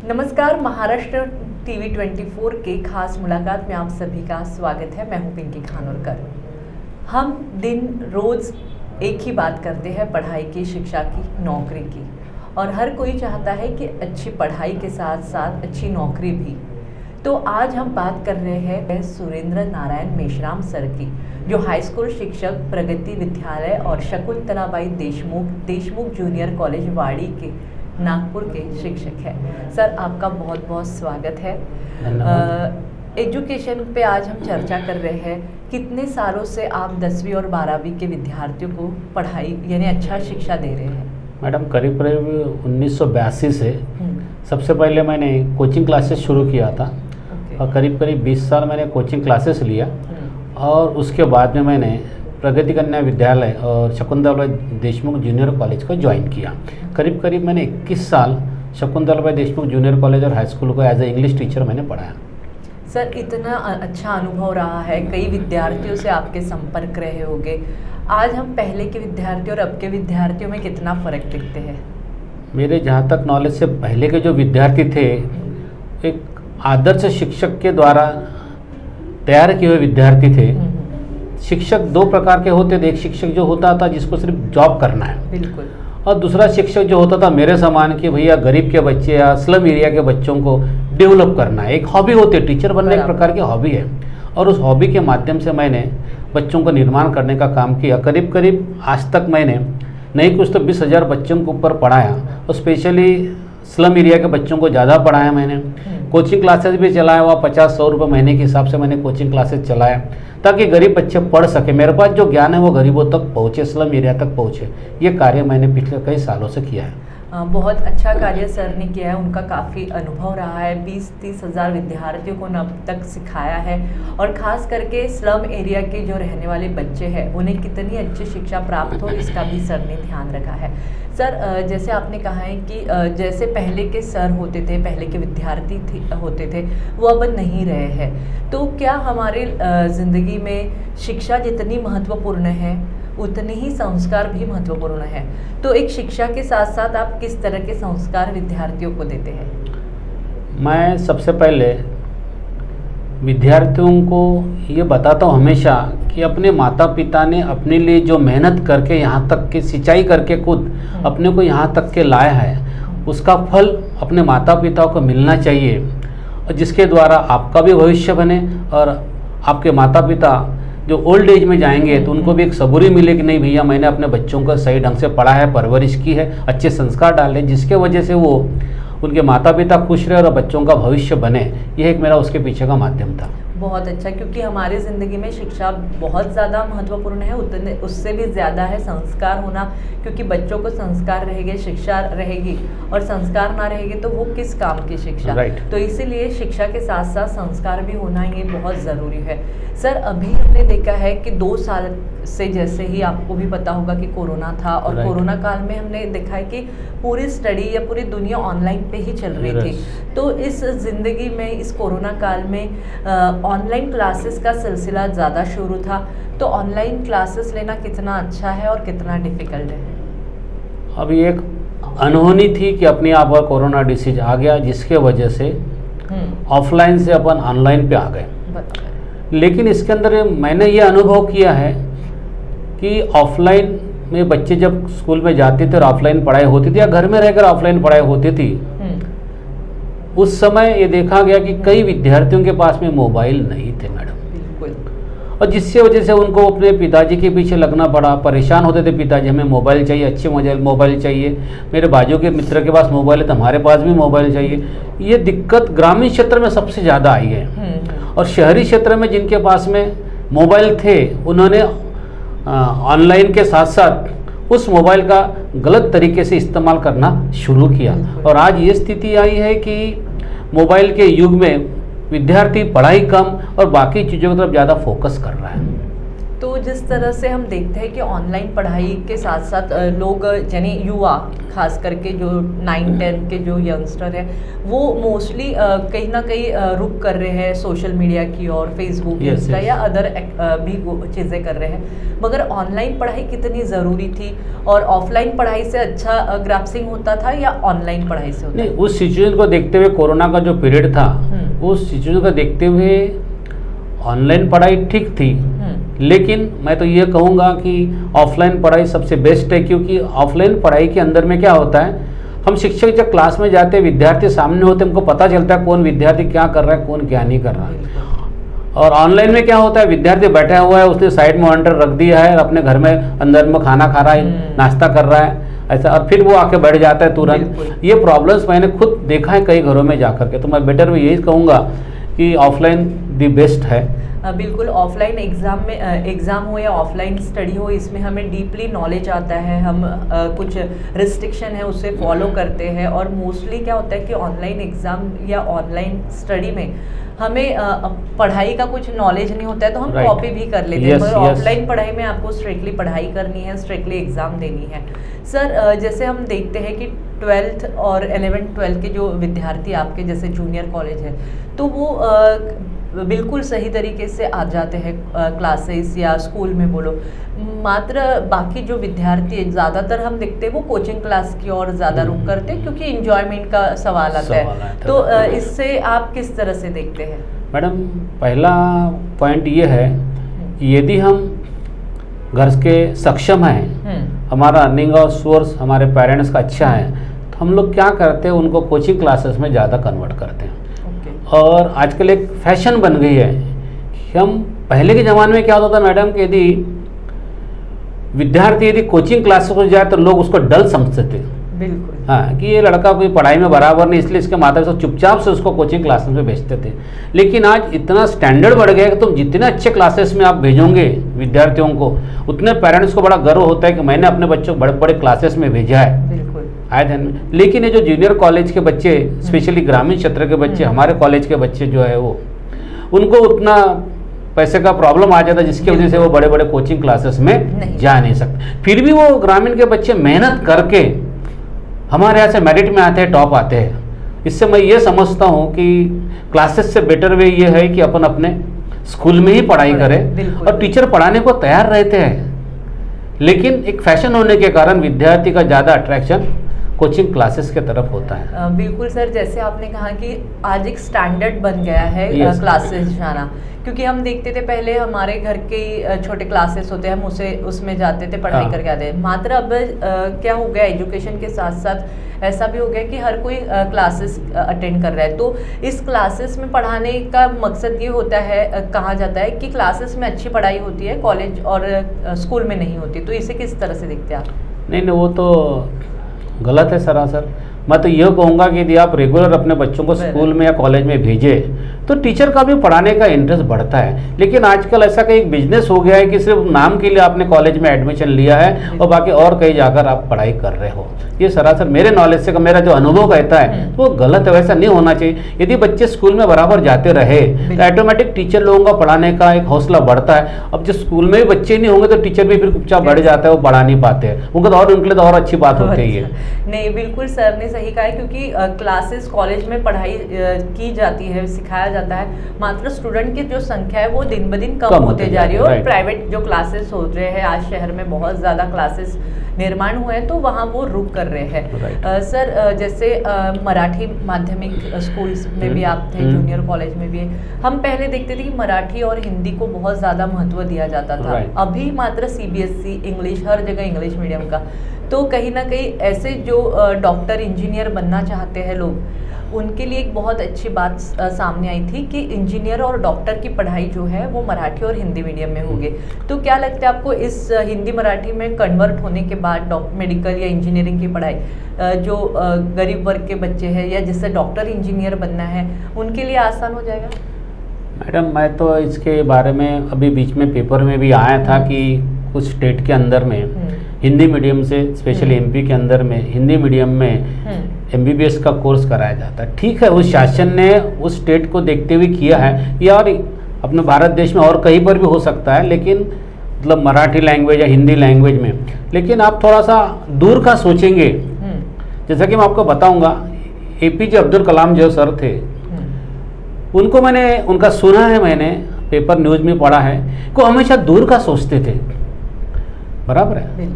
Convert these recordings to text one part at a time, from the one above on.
नमस्कार, महाराष्ट्र टीवी 24 के खास मुलाकात में आप सभी का स्वागत है। मैं हूं पिंकी खानोलकर। हम दिन रोज एक ही बात करते हैं, पढ़ाई की, शिक्षा की, नौकरी की, और हर कोई चाहता है कि अच्छी पढ़ाई के साथ साथ अच्छी नौकरी भी। तो आज हम बात कर रहे हैं सुरेंद्र नारायण मेश्राम सर की, जो हाई स्कूल शिक्षक, प्रगति विद्यालय और शकुंतलाबाई देशमुख जूनियर कॉलेज वाड़ी के नागपुर के शिक्षक हैं। सर, आपका बहुत बहुत स्वागत है। एजुकेशन पे आज हम चर्चा कर रहे हैं। कितने सालों से आप 10वीं और 12वीं के विद्यार्थियों को पढ़ाई यानी अच्छा शिक्षा दे रहे हैं? मैडम, करीब करीब 1982 से सबसे पहले मैंने कोचिंग क्लासेस शुरू किया था। और करीब करीब 20 साल मैंने कोचिंग क्लासेस लिया, और उसके बाद में मैंने प्रगति कन्या विद्यालय और शकुंतलाबाई देशमुख जूनियर कॉलेज को ज्वाइन किया। करीब करीब मैंने 21 साल शकुंतलाबाई देशमुख जूनियर कॉलेज और हाई स्कूल को एज ए इंग्लिश टीचर मैंने पढ़ाया। सर, इतना अच्छा अनुभव रहा है, कई विद्यार्थियों से आपके संपर्क रहे होंगे। आज हम पहले के विद्यार्थी और अब के विद्यार्थियों में कितना फ़र्क दिखते हैं? मेरे जहाँ तक नॉलेज से पहले के जो विद्यार्थी थे, एक आदर्श शिक्षक के द्वारा तैयार किए हुए विद्यार्थी थे। शिक्षक दो प्रकार के होते थे। एक शिक्षक जो होता था जिसको सिर्फ जॉब करना है, बिल्कुल, और दूसरा शिक्षक जो होता था मेरे समान कि भैया गरीब के बच्चे या स्लम एरिया के बच्चों को डेवलप करना है। एक हॉबी होती है, टीचर बनना एक प्रकार की हॉबी है, और उस हॉबी के माध्यम से मैंने बच्चों को निर्माण करने का काम किया। करीब करीब आज तक मैंने नहीं कुछ तो 20,000 बच्चों के ऊपर पढ़ाया, और स्पेशली स्लम एरिया के बच्चों को ज़्यादा पढ़ाया मैंने। कोचिंग क्लासेस भी चलाया हुआ, 50-100 रुपये महीने के हिसाब से मैंने कोचिंग क्लासेस चलाया, ताकि गरीब बच्चे पढ़ सके। मेरे पास जो ज्ञान है वो गरीबों तक पहुँचे, स्लम एरिया तक पहुँचे। ये कार्य मैंने पिछले कई सालों से किया है। बहुत अच्छा कार्य सर ने किया है। उनका काफ़ी अनुभव रहा है। 20-30 हज़ार विद्यार्थियों को अब तक सिखाया है, और ख़ास करके स्लम एरिया के जो रहने वाले बच्चे हैं उन्हें कितनी अच्छी शिक्षा प्राप्त हो, इसका भी सर ने ध्यान रखा है। सर, जैसे आपने कहा है कि जैसे पहले के सर होते थे, पहले के विद्यार्थी होते थे, वो अब नहीं रहे हैं। तो क्या हमारे ज़िंदगी में शिक्षा जितनी महत्वपूर्ण है उतने ही संस्कार भी महत्वपूर्ण है? तो एक शिक्षा के साथ साथ आप किस तरह के संस्कार विद्यार्थियों को देते हैं? मैं सबसे पहले विद्यार्थियों को ये बताता हूँ हमेशा कि अपने माता पिता ने अपने लिए जो मेहनत करके यहाँ तक के सिंचाई करके खुद अपने को यहाँ तक के लाया है, उसका फल अपने माता पिता को मिलना चाहिए, और जिसके द्वारा आपका भी भविष्य बने, और आपके माता पिता जो ओल्ड एज में जाएंगे तो उनको भी एक सबूरी मिले कि नहीं भैया मैंने अपने बच्चों को सही ढंग से पढ़ा है, परवरिश की है, अच्छे संस्कार डाले, जिसके वजह से वो उनके माता पिता खुश रहे और बच्चों का भविष्य बने। यह एक मेरा उसके पीछे का माध्यम था। बहुत अच्छा, क्योंकि हमारी ज़िंदगी में शिक्षा बहुत ज़्यादा महत्वपूर्ण है, उतने उससे भी ज़्यादा है संस्कार होना, क्योंकि बच्चों को संस्कार रहेंगे, शिक्षा रहेगी, और संस्कार ना रहेंगे तो वो किस काम की शिक्षा। तो इसीलिए शिक्षा के साथ साथ संस्कार भी होना ये बहुत ज़रूरी है। सर, अभी हमने देखा है कि 2 साल से, जैसे ही आपको भी पता होगा कि कोरोना था, और कोरोना काल में हमने देखा है कि पूरी स्टडी या पूरी दुनिया ऑनलाइन पे ही चल रही थी। तो इस ज़िंदगी में, इस कोरोना काल में ऑनलाइन क्लासेस का सिलसिला ज़्यादा शुरू था। तो ऑनलाइन क्लासेस लेना कितना अच्छा है और कितना डिफ़िकल्ट है? अभी एक अनहोनी थी कि अपने आप पर कोरोना डिसीज आ गया, जिसके वजह से ऑफलाइन से अपन ऑनलाइन पे आ गए। लेकिन इसके अंदर मैंने ये अनुभव किया है कि ऑफलाइन में बच्चे जब स्कूल में जाते थे और ऑफलाइन पढ़ाई होती थी, या घर में रहकर ऑफलाइन पढ़ाई होती थी, उस समय ये देखा गया कि कई विद्यार्थियों के पास में मोबाइल नहीं थे मैडम, और जिससे वजह से उनको अपने पिताजी के पीछे लगना पड़ा। परेशान होते थे पिताजी, हमें मोबाइल चाहिए, अच्छे मोबाइल चाहिए, मेरे बाजू के मित्र के पास मोबाइल है तो हमारे पास भी मोबाइल चाहिए। ये दिक्कत ग्रामीण क्षेत्र में सबसे ज़्यादा आई है, और शहरी क्षेत्र में जिनके पास में मोबाइल थे उन्होंने ऑनलाइन के साथ साथ उस मोबाइल का गलत तरीके से इस्तेमाल करना शुरू किया, और आज ये स्थिति आई है कि मोबाइल के युग में विद्यार्थी पढ़ाई कम और बाकी चीज़ों की तरफ ज़्यादा फोकस कर रहा है। तो जिस तरह से हम देखते हैं कि ऑनलाइन पढ़ाई के साथ साथ लोग यानी युवा खास करके जो 9-10 के जो यंगस्टर है वो मोस्टली कहीं ना कहीं रुक कर रहे हैं सोशल मीडिया की और फेसबुक इंस्टा या अदर भी चीज़ें कर रहे हैं, मगर ऑनलाइन पढ़ाई कितनी ज़रूरी थी और ऑफलाइन पढ़ाई से अच्छा ग्राफ्सिंग होता था या ऑनलाइन पढ़ाई से होता? नहीं, उस सिचुएशन को देखते हुए, कोरोना का जो पीरियड था उस सिचुएशन को देखते हुए ऑनलाइन पढ़ाई ठीक थी, लेकिन मैं तो ये कहूँगा कि ऑफलाइन पढ़ाई सबसे बेस्ट है, क्योंकि ऑफलाइन पढ़ाई के अंदर में क्या होता है, हम शिक्षक जब क्लास में जाते हैं, विद्यार्थी सामने होते हैं, हमको पता चलता है कौन विद्यार्थी क्या कर रहा है, कौन क्या नहीं कर रहा है। और ऑनलाइन में क्या होता है, विद्यार्थी बैठा हुआ है, उसने साइड में मॉनिटर रख दिया है, अपने घर में अंदर में खाना खा रहा है, नाश्ता कर रहा है ऐसा, और फिर वो आके बैठ जाता है तुरंत। ये प्रॉब्लम्स मैंने खुद देखा है कई घरों में जा करके। तो मैं बेटर में यही कहूँगा कि ऑफलाइन दी बेस्ट है। बिल्कुल, ऑफलाइन एग्ज़ाम हो या ऑफलाइन स्टडी हो, इसमें हमें डीपली नॉलेज आता है, हम कुछ रिस्ट्रिक्शन है उसे फॉलो करते हैं। और मोस्टली क्या होता है कि ऑनलाइन एग्ज़ाम या ऑनलाइन स्टडी में हमें पढ़ाई का कुछ नॉलेज नहीं होता है, तो हम कॉपी भी कर लेते हैं, मगर ऑफलाइन पढ़ाई में आपको स्ट्रिक्टली पढ़ाई करनी है, स्ट्रिक्टली एग्ज़ाम देनी है। सर, जैसे हम देखते हैं कि 12th और 11th-12th के जो विद्यार्थी आपके जैसे जूनियर कॉलेज है, तो वो बिल्कुल सही तरीके से आ जाते हैं क्लासेस या स्कूल में बोलो, मात्र बाकी जो विद्यार्थी है ज़्यादातर हम देखते हैं वो कोचिंग क्लास की ओर ज़्यादा रुख करते हैं, क्योंकि इंजॉयमेंट का सवाल आता है। तो इससे आप किस तरह से देखते हैं? मैडम, पहला पॉइंट ये है कि यदि हम घर के सक्षम हैं, हमारा अर्निंग और सोर्स हमारे पेरेंट्स का अच्छा है, तो हम लोग क्या करते हैं, उनको कोचिंग क्लासेस में ज़्यादा कन्वर्ट करते हैं। और आजकल एक फैशन बन गई है कि हम, पहले के ज़माने में क्या होता था मैडम कि यदि विद्यार्थी यदि कोचिंग क्लासेस में जाए तो लोग उसको डल समझते थे। बिल्कुल, हाँ, कि ये लड़का कोई पढ़ाई में बराबर नहीं, इसलिए इसके माता पिता चुपचाप से उसको कोचिंग क्लासेस में भेजते थे। लेकिन आज इतना स्टैंडर्ड बढ़ गया कि तुम जितने अच्छे क्लासेस में आप भेजोगे विद्यार्थियों को, उतने पेरेंट्स को बड़ा गर्व होता है कि मैंने अपने बच्चों को बड़े बड़े क्लासेस में भेजा है। आए ध्यान में। लेकिन ये जो जूनियर कॉलेज के बच्चे, स्पेशली ग्रामीण क्षेत्र के बच्चे, हमारे कॉलेज के बच्चे जो है वो, उनको उतना पैसे का प्रॉब्लम आ जाता है, जिसकी वजह से वो बड़े बड़े कोचिंग क्लासेस में जा नहीं सकते। फिर भी वो ग्रामीण के बच्चे मेहनत करके हमारे यहाँ से मेरिट में आते हैं, टॉप आते हैं। इससे मैं ये समझता हूँ कि क्लासेस से बेटर वे ये है कि अपन अपने स्कूल में ही पढ़ाई करें, और टीचर पढ़ाने को तैयार रहते हैं, लेकिन एक फैशन होने के कारण विद्यार्थी का ज़्यादा अट्रैक्शन कोचिंग क्लासेस के तरफ होता है। बिल्कुल सर, जैसे आपने कहा कि आज एक स्टैंडर्ड बन गया है क्लासेस जाना, क्योंकि हम देखते थे पहले हमारे घर के छोटे क्लासेस होते हैं, हम उसमें जाते थे, पढ़ाई करके आते थे। मात्र अब क्या हो गया, एजुकेशन के साथ साथ ऐसा भी हो गया कि हर कोई क्लासेस अटेंड कर रहा है। तो इस क्लासेस में पढ़ाने का मकसद ये होता है, कहा जाता है कि क्लासेस में अच्छी पढ़ाई होती है, कॉलेज और स्कूल में नहीं होती। तो इसे किस तरह से देखते हैं आप? नहीं, वो तो गलत है सरासर। मैं तो यह कहूँगा कि यदि आप रेगुलर अपने बच्चों को स्कूल में या कॉलेज में भेजें तो टीचर का भी पढ़ाने का इंटरेस्ट बढ़ता है। लेकिन आजकल ऐसा कहीं बिजनेस हो गया है कि सिर्फ नाम के लिए आपने कॉलेज में एडमिशन लिया है और बाकी और कहीं जाकर आप पढ़ाई कर रहे हो। ये सरासर मेरे नॉलेज से, मेरा जो अनुभव कहता है वो गलत है, वैसा नहीं होना चाहिए। यदि बच्चे स्कूल में बराबर जाते रहे तो ऑटोमेटिक टीचर लोगों का पढ़ाने का एक हौसला बढ़ता है। अब जो स्कूल में भी बच्चे नहीं होंगे तो टीचर भी फिर चुपचाप बढ़ जाता है, वो पढ़ा नहीं पाते हैं, उनके लिए तो और अच्छी बात होती है। नहीं, बिल्कुल सर ने सही कहा है, क्योंकि क्लासेस कॉलेज में पढ़ाई की जाती है, सिखाया जाता है, मात्र स्टूडेंट की जो संख्या है वो दिन ब दिन कम होते जा रही है। और प्राइवेट जो क्लासेस हो रहे हैं, आज शहर में बहुत ज़्यादा क्लासेस निर्माण हुए हैं, तो वहाँ वो रुक कर रहे हैं। सर, जैसे मराठी माध्यमिक स्कूल्स में भी आप थे, जूनियर कॉलेज में भी, हम पहले देखते थे कि मराठी और हिंदी को बहुत ज़्यादा महत्व दिया जाता था। अभी मात्र CBSE इंग्लिश, हर जगह इंग्लिश मीडियम का। तो कहीं ना कहीं ऐसे जो डॉक्टर इंजीनियर बनना चाहते हैं लोग, उनके लिए एक बहुत अच्छी बात सामने आई थी कि इंजीनियर और डॉक्टर की पढ़ाई जो है वो मराठी और हिंदी मीडियम में होगी। तो क्या लगता है आपको, इस हिंदी मराठी में कन्वर्ट होने के बाद मेडिकल या इंजीनियरिंग की पढ़ाई जो गरीब वर्ग के बच्चे हैं या जिससे डॉक्टर इंजीनियर बनना है, उनके लिए आसान हो जाएगा? मैडम, मैं तो इसके बारे में अभी बीच में पेपर में भी आया था कि कुछ स्टेट के अंदर में हिंदी मीडियम से, स्पेशली MP के अंदर में हिंदी मीडियम में MBBS का कोर्स कराया जाता है। ठीक है, उस शासन ने उस स्टेट को देखते हुए किया है, या और अपने भारत देश में और कहीं पर भी हो सकता है, लेकिन मतलब मराठी लैंग्वेज या हिंदी लैंग्वेज में, लेकिन आप थोड़ा सा दूर का सोचेंगे। जैसा कि मैं आपको बताऊंगा, APJ अब्दुल कलाम जो सर थे, उनको मैंने उनका सुना है, मैंने पेपर न्यूज़ में पढ़ा है कि वो हमेशा दूर का सोचते थे। बराबर है,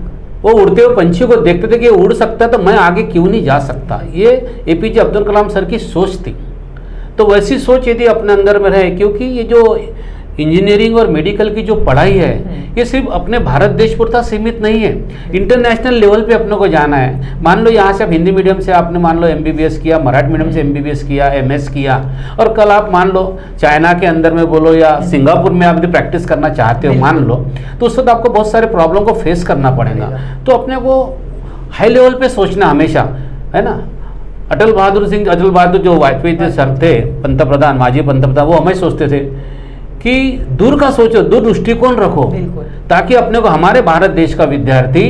वो उड़ते हुए पंछी को देखते थे कि उड़ सकता है तो मैं आगे क्यों नहीं जा सकता। ये APJ अब्दुल कलाम सर की सोच थी। तो वैसी सोच यदि अपने अंदर में रहे, क्योंकि ये जो इंजीनियरिंग और मेडिकल की जो पढ़ाई है ये सिर्फ अपने भारत देश पुरता सीमित नहीं है, इंटरनेशनल लेवल पे अपने को जाना है। मान लो यहाँ से आप हिंदी मीडियम से आपने मान लो MBBS किया, मराठी मीडियम से MBBS किया, MS किया, और कल आप मान लो चाइना के अंदर में बोलो या सिंगापुर में आप यदि प्रैक्टिस करना चाहते हो मान लो, तो उस वक्त आपको बहुत सारे प्रॉब्लम को फेस करना पड़ेगा। तो अपने को हाई लेवल पे सोचना हमेशा, है ना। अटल बहादुर जो वाजपेयी सर थे पंतप्रधान, माजी पंतप्रधान, वो हमें सोचते थे कि दूर का सोचो, दूर दृष्टिकोण रखो, ताकि अपने को हमारे भारत देश का विद्यार्थी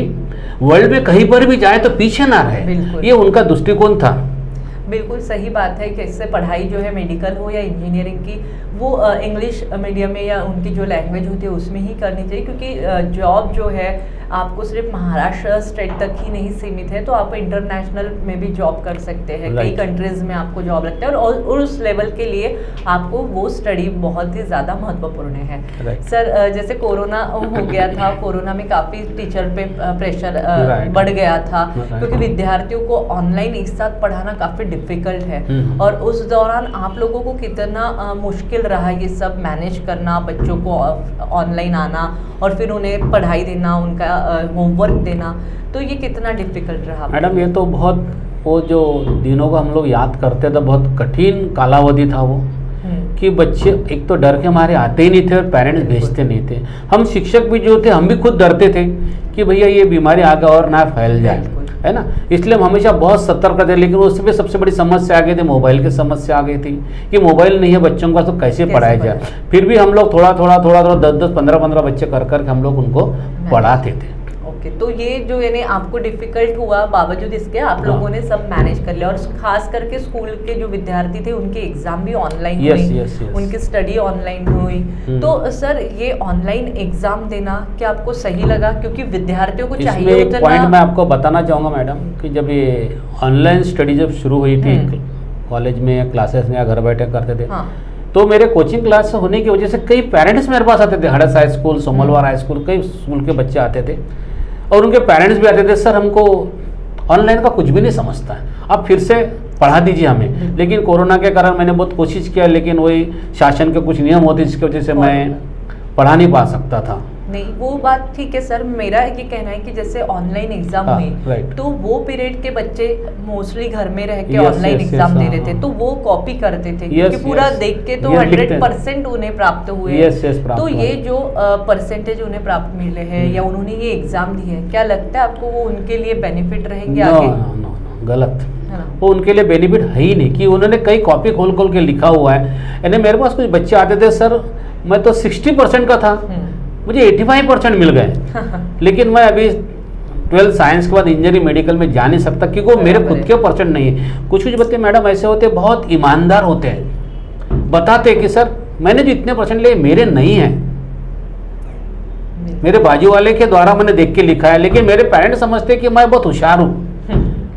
वर्ल्ड में कहीं पर भी जाए तो पीछे ना रहे। ये उनका दृष्टिकोण था। बिल्कुल सही बात है कि इससे पढ़ाई जो है मेडिकल हो या इंजीनियरिंग की, वो इंग्लिश मीडियम में या उनकी जो लैंग्वेज होती है उसमें ही करनी चाहिए, क्योंकि जॉब जो है आपको सिर्फ महाराष्ट्र स्टेट तक ही नहीं सीमित है, तो आप इंटरनेशनल में भी जॉब कर सकते हैं। कई कंट्रीज में आपको जॉब लगता है, और उस लेवल के लिए आपको वो स्टडी बहुत ही ज़्यादा महत्वपूर्ण है। सर, जैसे कोरोना हो गया था, कोरोना में काफ़ी टीचर पे प्रेशर बढ़ गया था, क्योंकि विद्यार्थियों को ऑनलाइन एक साथ पढ़ाना काफ़ी डिफिकल्ट है, और उस दौरान आप लोगों को कितना मुश्किल रहा ये सब मैनेज करना, बच्चों को ऑनलाइन आना और फिर उन्हें पढ़ाई देना, उनका होमवर्क देना, तो ये कितना डिफिकल्ट रहा? मैडम, ये तो बहुत, वो जो दिनों को हम लोग याद करते थे, बहुत कठिन कालावधि था वो, कि बच्चे एक तो डर के मारे आते ही नहीं थे और पेरेंट्स भेजते नहीं थे। हम शिक्षक भी जो थे, हम भी खुद डरते थे कि भैया ये बीमारी आगे और ना फैल जाए, है ना। इसलिए हम हमेशा बहुत सतर्क थे। लेकिन उसमें सबसे बड़ी समस्या आ गई थी, मोबाइल की समस्या आ गई थी कि मोबाइल नहीं है बच्चों का तो कैसे पढ़ाया जाए। फिर भी हम लोग थोड़ा 10-10, 15-15 बच्चे कर कर हम लोग उनको पढ़ाते थे। तो ये जो यानी आपको डिफिकल्ट हुआ, बावजूद इसके आप लोगों ने सब मैनेज कर लिया, और खास करके स्कूल के जो विद्यार्थी थे उनके एग्जाम भी ऑनलाइन हुई, उनकी स्टडी ऑनलाइन हुई। तो सर, ये ऑनलाइन एग्जाम देना क्या आपको सही लगा? क्योंकि विद्यार्थियों को चाहिए एक पॉइंट मैं आपको बताना चाहूँगा मैडम, कि जब ये ऑनलाइन स्टडी जब शुरू हुई थी कॉलेज में, क्लासेस में या घर बैठे करते थे, तो मेरे कोचिंग क्लास होने की वजह से कई पेरेंट्स मेरे पास आते थे, हड़स हाई स्कूल, सोमलवार हाई स्कूल, कई स्कूल के बच्चे आते थे, और उनके पेरेंट्स भी आते थे, सर हमको ऑनलाइन का कुछ भी नहीं समझता है, आप फिर से पढ़ा दीजिए हमें। लेकिन कोरोना के कारण मैंने बहुत कोशिश किया, लेकिन वही शासन के कुछ नियम होते जिसकी वजह से मैं पढ़ा नहीं पा सकता था। नहीं, वो बात ठीक है सर। मेरा ये कहना है कि जैसे ऑनलाइन एग्जाम हुई, तो वो पीरियड के बच्चे मोस्टली घर में रह के ऑनलाइन एग्जाम दे रहे थे, तो वो कॉपी करते थे, क्योंकि पूरा देख के तो 100% उन्हें प्राप्त हुए। तो ये जो परसेंटेज उन्हें प्राप्त मिले हैं या उन्होंने ये एग्जाम दी है, क्या लगता है आपको वो उनके लिए बेनिफिट रहेंगे आगे? गलत, वो उनके लिए बेनिफिट है ही नहीं, कि उन्होंने कई कॉपी खोल खोल के लिखा हुआ है। यानी मेरे पास कुछ बच्चे आते थे, सर मैं तो 60% का था, मुझे 85% मिल गए, लेकिन मैं अभी 12 साइंस के बाद इंजीनियरिंग मेडिकल में जा नहीं सकता, क्योंकि वो मेरे खुद के परसेंट नहीं है। कुछ कुछ बच्चे मैडम ऐसे होते हैं, बहुत ईमानदार होते हैं, बताते हैं कि सर मैंने जो इतने परसेंट लिए मेरे नहीं है, मेरे बाजू वाले के द्वारा मैंने देख के लिखा है, लेकिन मेरे पेरेंट्स समझते हैं कि मैं बहुत होशियार हूँ।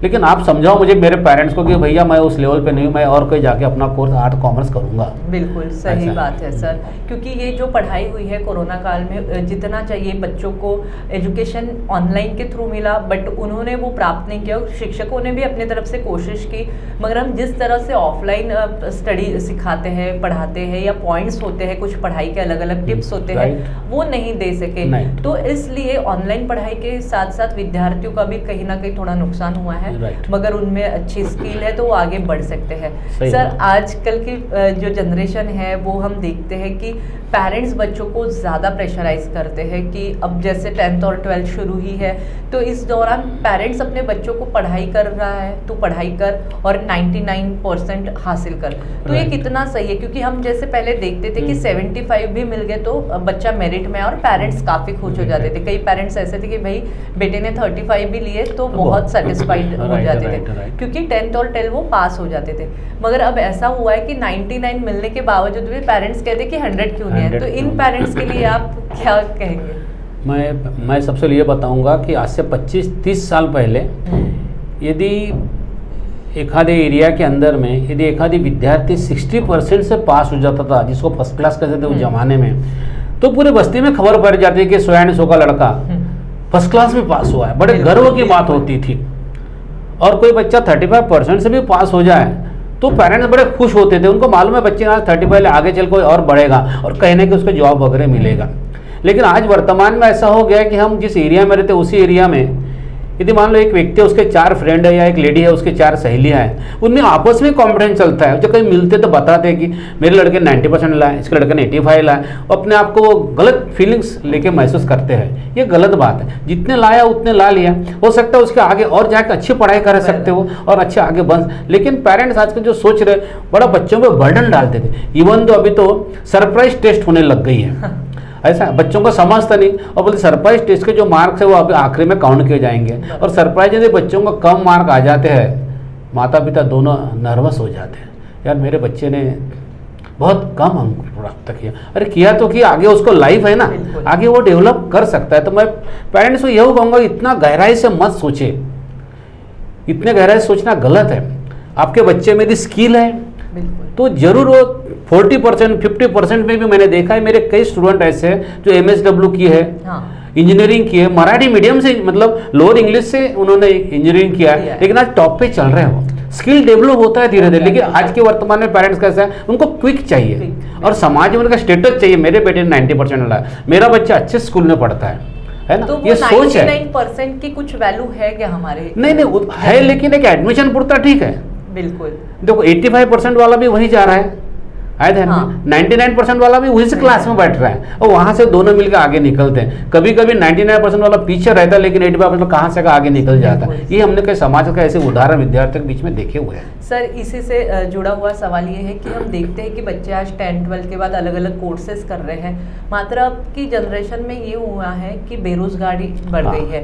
लेकिन आप समझाओ मुझे, मेरे पेरेंट्स को, कि भैया मैं उस लेवल पे नहीं हूँ, मैं और कहीं जाके अपना कोर्स आर्ट कॉमर्स करूँगा। बिल्कुल सही बात है सर, क्योंकि ये जो पढ़ाई हुई है कोरोना काल में, जितना चाहिए बच्चों को एजुकेशन ऑनलाइन के थ्रू मिला, बट उन्होंने वो प्राप्त नहीं किया। शिक्षकों ने भी अपने तरफ से कोशिश की, मगर हम जिस तरह से ऑफलाइन स्टडी सिखाते हैं, पढ़ाते हैं, या पॉइंट्स होते हैं, कुछ पढ़ाई के अलग अलग टिप्स होते हैं, वो नहीं दे सके। तो इसलिए ऑनलाइन पढ़ाई के साथ साथ विद्यार्थियों का भी कहीं ना कहीं थोड़ा नुकसान हुआ है, मगर उनमें अच्छी स्किल है तो वो आगे बढ़ सकते हैं। सर, आजकल की जो जनरेशन है वो हम देखते हैं कि पेरेंट्स बच्चों को ज़्यादा प्रेशराइज करते हैं कि अब जैसे 10th और 12th शुरू ही है, तो इस दौरान पेरेंट्स अपने बच्चों को पढ़ाई कर रहा है तो पढ़ाई कर और 99% हासिल कर, तो ये कितना सही है? क्योंकि हम जैसे पहले देखते थे कि 75 भी मिल गए तो बच्चा मेरिट में, और पेरेंट्स काफ़ी खुश हो जाते थे। कई पेरेंट्स ऐसे थे कि भाई बेटे ने 35 भी लिए तो बहुत सेटिस्फाइड हो जाते थे, क्योंकि 10th और 12th वो पास हो जाते थे। मगर अब ऐसा हुआ है कि 99 मिलने के बावजूद भी पेरेंट्स कहते हैं कि 100 क्यों नहीं है, तो इन पेरेंट्स के लिए आप क्या कहेंगे? मैं सबसे ये बताऊंगा कि आज से 25-30 साल पहले यदि एक आधे एरिया के अंदर में यदि एक आधी विद्यार्थी 60% से पास हो जाता था, जिसको फर्स्ट क्लास कहते थे उस जमाने में, तो पूरे बस्ती में खबर पड़ जाती है कि 100 का लड़का फर्स्ट क्लास में पास हुआ है। बड़े गर्व की बात होती थी। और कोई बच्चा 35% से भी पास हो जाए तो पेरेंट्स बड़े खुश होते थे। उनको मालूम है बच्चे आज 35 आगे चल कोई और बढ़ेगा और कहने कि उसको जॉब वगैरह मिलेगा। लेकिन आज वर्तमान में ऐसा हो गया है कि हम जिस एरिया में रहते उसी एरिया में यदि मान लो एक व्यक्ति है, उसके 4 फ्रेंड है या एक लेडी है, उसके 4 सहेलियां हैं, उनमें आपस में कॉन्फिडेंस चलता है। जो कहीं मिलते तो बताते हैं कि मेरे लड़के 90% लाए, इसके लड़के ने 85 लाए, अपने आप को गलत फीलिंग्स लेके महसूस करते हैं। ये गलत बात है। जितने लाया उतने ला लिया, हो सकता है उसके आगे और जाकर अच्छी पढ़ाई कर सकते हो और अच्छे आगे बन। लेकिन पेरेंट्स आजकल जो सोच रहे बड़ा बच्चों पर बर्डन डालते थे। इवन तो अभी तो सरप्राइज टेस्ट होने लग गई है। ऐसा बच्चों को समझता नहीं और बोलते सरप्राइज टेस्ट के जो मार्क्स है वो अभी आखिरी में काउंट किए जाएंगे। और सरप्राइज यदि बच्चों को कम मार्क आ जाते हैं, माता पिता दोनों नर्वस हो जाते हैं। यार मेरे बच्चे ने बहुत कम अंक प्राप्त किया। अरे किया तो किया, आगे उसको लाइफ है ना, आगे वो डेवलप कर सकता है। तो मैं पेरेंट्स को यही कहूँगा, इतना गहराई से मत सोचे। इतने गहराई से सोचना गलत है। आपके बच्चे में यदि स्किल है तो जरूर वो 40% 50% में भी मैंने देखा है। मेरे कई स्टूडेंट ऐसे हैं जो MSW की है, इंजीनियरिंग की है, मराठी मीडियम से, मतलब लोअर इंग्लिश से उन्होंने इंजीनियरिंग किया है, लेकिन आज टॉप पे चल रहे हो। स्किल डेवलप होता है धीरे धीरे। लेकिन आज के वर्तमान में पेरेंट्स कैसा है, उनको क्विक चाहिए और समाज में उनका स्टेटस चाहिए। मेरे बेटे ने 90% लाया, मेरा बच्चा अच्छे स्कूल में पढ़ता है ना। तो ये सोच है। 99% की कुछ वैल्यू है क्या हमारे? नहीं है, लेकिन एक एडमिशन पूरता ठीक है। बिल्कुल देखो 85% वाला भी वहीं जा रहा है, आए ध्यान में 99% वाला भी वहीं से क्लास में बैठ रहा है और वहां से दोनों मिलकर आगे निकलते हैं। कभी कभी 99% वाला पीछे रहता है लेकिन 85% कहां से आगे निकल जाता है। ये हमने कई समाज का ऐसे उदाहरण विद्यार्थियों के बीच में देखे हुए हैं। सर इसी से जुड़ा हुआ सवाल ये है कि हम देखते हैं कि बच्चे आज 10-12 के बाद अलग अलग कोर्सेज कर रहे हैं। मात्र अब की जनरेशन में ये हुआ है कि बेरोजगारी बढ़ गई है,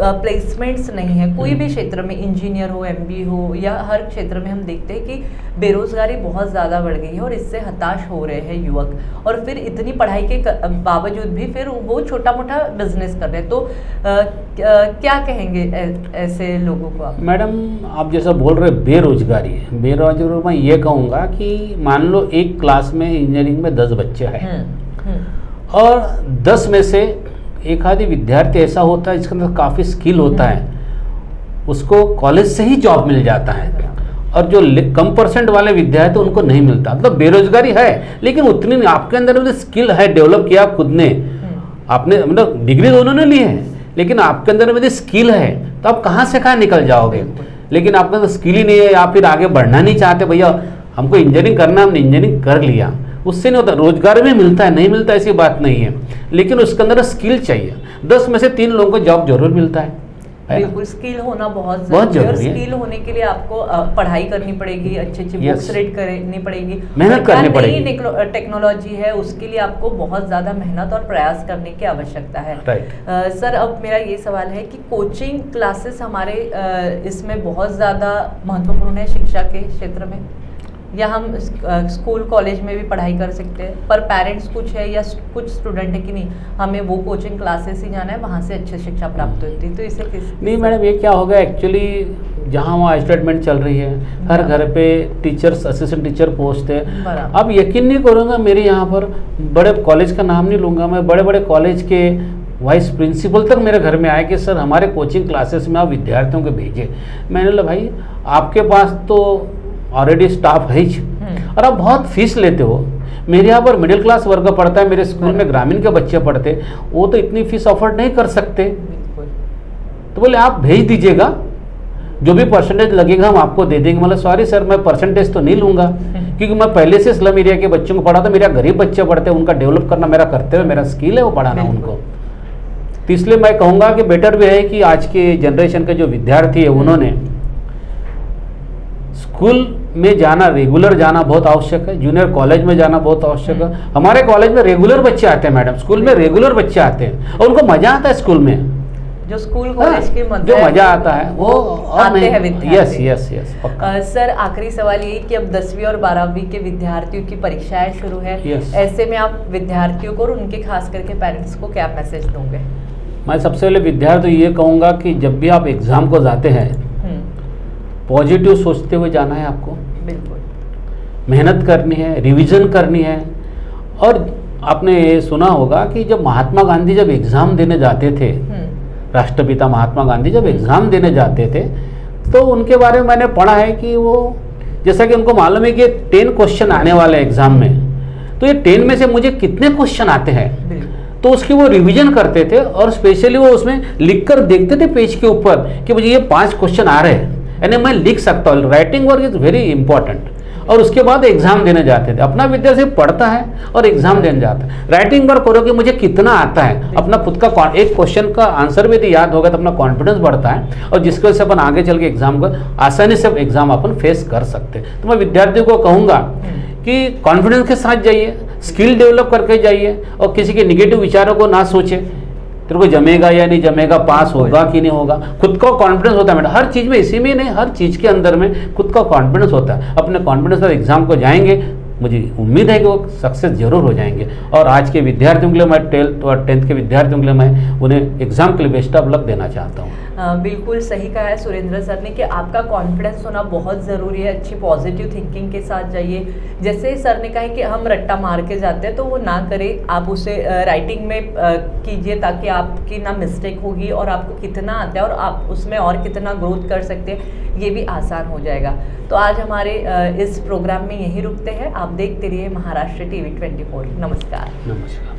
प्लेसमेंट्स नहीं है। कोई भी क्षेत्र में, इंजीनियर हो, MBA हो या हर क्षेत्र में हम देखते हैं कि बेरोजगारी बहुत ज़्यादा बढ़ गई है और इससे हताश हो रहे हैं युवक। और फिर इतनी पढ़ाई के बावजूद भी फिर वो छोटा मोटा बिजनेस कर रहे हैं। तो क्या कहेंगे ऐसे लोगों को आप? मैडम आप जैसा बोल रहे बेरोजगारी मैं ये कहूँगा कि मान लो एक क्लास में इंजीनियरिंग में 10 बच्चे हैं और 10 में से एक आधी विद्यार्थी ऐसा होता है जिसके अंदर काफ़ी स्किल होता है, उसको कॉलेज से ही जॉब मिल जाता है। और जो कम परसेंट वाले विद्यार्थी उनको नहीं मिलता। मतलब बेरोजगारी है लेकिन उतनी नहीं। आपके अंदर में स्किल है, डेवलप किया खुद ने, आपने मतलब डिग्री दोनों ने ली है, लेकिन आपके अंदर में स्किल है तो आप कहाँ से कहाँ निकल जाओगे। लेकिन आपके अंदर स्किल ही नहीं है या फिर आगे बढ़ना नहीं चाहते, भैया हमको इंजीनियरिंग करना, हमने इंजीनियरिंग कर लिया, उससे नहीं होता। रोजगार भी मिलता है, नहीं मिलता ऐसी बात नहीं है, लेकिन उसके अंदर स्किल चाहिए। 10 में से 3 लोगों को जॉब जरूर मिलता है। बिल्कुल, स्किल होना बहुत जरूरी है। और स्किल होने के लिए आपको पढ़ाई करनी पड़ेगी, अच्छी बुक्स रीड करनी पड़ेगी, मेहनत करनी पड़ेगी। नई टेक्नोलॉजी है उसके लिए आपको बहुत ज़्यादा मेहनत और प्रयास करने की आवश्यकता है। सर अब मेरा ये सवाल है कि कोचिंग क्लासेस हमारे इसमें बहुत ज़्यादा महत्वपूर्ण है शिक्षा के क्षेत्र में, या हम स्कूल कॉलेज में भी पढ़ाई कर सकते हैं, पर पेरेंट्स कुछ है या कुछ स्टूडेंट है कि नहीं हमें वो कोचिंग क्लासेस ही जाना है, वहाँ से अच्छी शिक्षा प्राप्त होती है। तो इसे किस नहीं मैडम, ये क्या होगा एक्चुअली, जहाँ वहाँ एस्टेटमेंट चल रही है, हर घर पे टीचर्स, असिस्टेंट टीचर पोस्ट है। अब यकीन नहीं करूँगा, मेरे यहाँ पर बड़े कॉलेज का नाम नहीं लूँगा मैं, बड़े बड़े कॉलेज के वाइस प्रिंसिपल तक मेरे घर में आए कि सर हमारे कोचिंग क्लासेस में आप विद्यार्थियों को भेजें। मैंने बोला भाई आपके पास तो ऑलरेडी स्टाफ है ही और आप बहुत फीस लेते हो। मेरे यहाँ पर मिडिल क्लास वर्ग पढ़ता है, मेरे स्कूल में ग्रामीण के बच्चे पढ़ते, वो तो इतनी फीस अफोर्ड नहीं कर सकते। तो बोले आप भेज दीजिएगा, जो भी परसेंटेज लगेगा हम आपको दे देंगे। मतलब सॉरी सर मैं परसेंटेज तो नहीं लूँगा, क्योंकि मैं पहले से स्लम एरिया के बच्चों को पढ़ाता, मेरा गरीब बच्चे पढ़ते, उनका डेवलप करना मेरा कर्तव्य, मेरा स्किल है वो पढ़ाना उनको। तो इसलिए मैं कहूँगा कि बेटर भी है कि आज के जनरेशन के जो विद्यार्थी है उन्होंने स्कूल में जाना, रेगुलर जाना बहुत आवश्यक है, जूनियर कॉलेज में जाना बहुत आवश्यक है। हमारे कॉलेज में रेगुलर बच्चे आते हैं मैडम, स्कूल में रेगुलर बच्चे आते हैं और उनको मजा आता है स्कूल में। जो स्कूल कॉलेज की जो मजा आता है वो आते हैं विद्यार्थी। यस यस यस पक्का। सर आखिरी सवाल ये कि अब 10वीं और 12वीं के विद्यार्थियों की परीक्षाएं शुरू है, Yes. ऐसे में आप विद्यार्थियों को और उनके खास करके पेरेंट्स को क्या मैसेज दोगे? मैं सबसे पहले विद्यार्थी ये कहूँगा कि जब भी आप एग्ज़ाम को जाते हैं पॉजिटिव सोचते हुए जाना है आपको, बिल्कुल मेहनत करनी है, रिवीजन करनी है। और आपने ये सुना होगा कि जब महात्मा गांधी जब एग्ज़ाम देने जाते थे, राष्ट्रपिता महात्मा गांधी जब एग्ज़ाम देने जाते थे तो उनके बारे में मैंने पढ़ा है कि वो जैसा कि उनको मालूम है कि 10 क्वेश्चन आने वाले एग्ज़ाम में, तो ये 10 में से मुझे कितने क्वेश्चन आते हैं, तो उसकी वो रिवीजन करते थे और स्पेशली वो उसमें लिख कर देखते थे पेज के ऊपर कि मुझे ये 5 क्वेश्चन आ रहे हैं, यानी मैं लिख सकता हूँ। Writing work is very important. और उसके बाद एग्जाम देने जाते थे। अपना विद्यार्थी पढ़ता है और एग्जाम देने जाता है। राइटिंग वर्क करो कि मुझे कितना आता है, अपना खुद का एक क्वेश्चन का आंसर भी यदि याद होगा तो अपना कॉन्फिडेंस बढ़ता है और जिसकी वजह से अपन आगे चल के एग्जाम को आसानी से एग्जाम अपन फेस कर सकते हैं। तो मैं विद्यार्थियों को कहूँगा कि कॉन्फिडेंस के साथ जाइए, स्किल डेवलप करके जाइए और किसी के निगेटिव विचारों को ना सोचे तेरे को जमेगा या नहीं जमेगा, पास होगा कि नहीं होगा। खुद का कॉन्फिडेंस होता है मैडम, हर चीज़ में, इसी में नहीं हर चीज़ के अंदर में खुद का कॉन्फिडेंस होता है। अपने कॉन्फिडेंस से एग्जाम को जाएंगे, मुझे उम्मीद है कि वो सक्सेस जरूर हो जाएंगे। और आज के विद्यार्थियों के लिए मैं 12th और 10th के विद्यार्थियों के लिए मैं उन्हें एग्जाम के लिए बेस्ट ऑफ लक देना चाहता हूँ। बिल्कुल सही कहा है सुरेंद्र सर ने कि आपका कॉन्फिडेंस होना बहुत ज़रूरी है। अच्छी पॉजिटिव थिंकिंग के साथ जाइए। जैसे सर ने कहा है कि हम रट्टा मार के जाते हैं तो वो ना करें, आप उसे राइटिंग में कीजिए ताकि आपकी ना मिस्टेक होगी और आपको कितना आता है और आप उसमें और कितना ग्रोथ कर सकते हैं ये भी आसान हो जाएगा। तो आज हमारे इस प्रोग्राम में यही रुकते हैं। आप देखते रहिए महाराष्ट्र टीवी 24। नमस्कार। नमस्कार।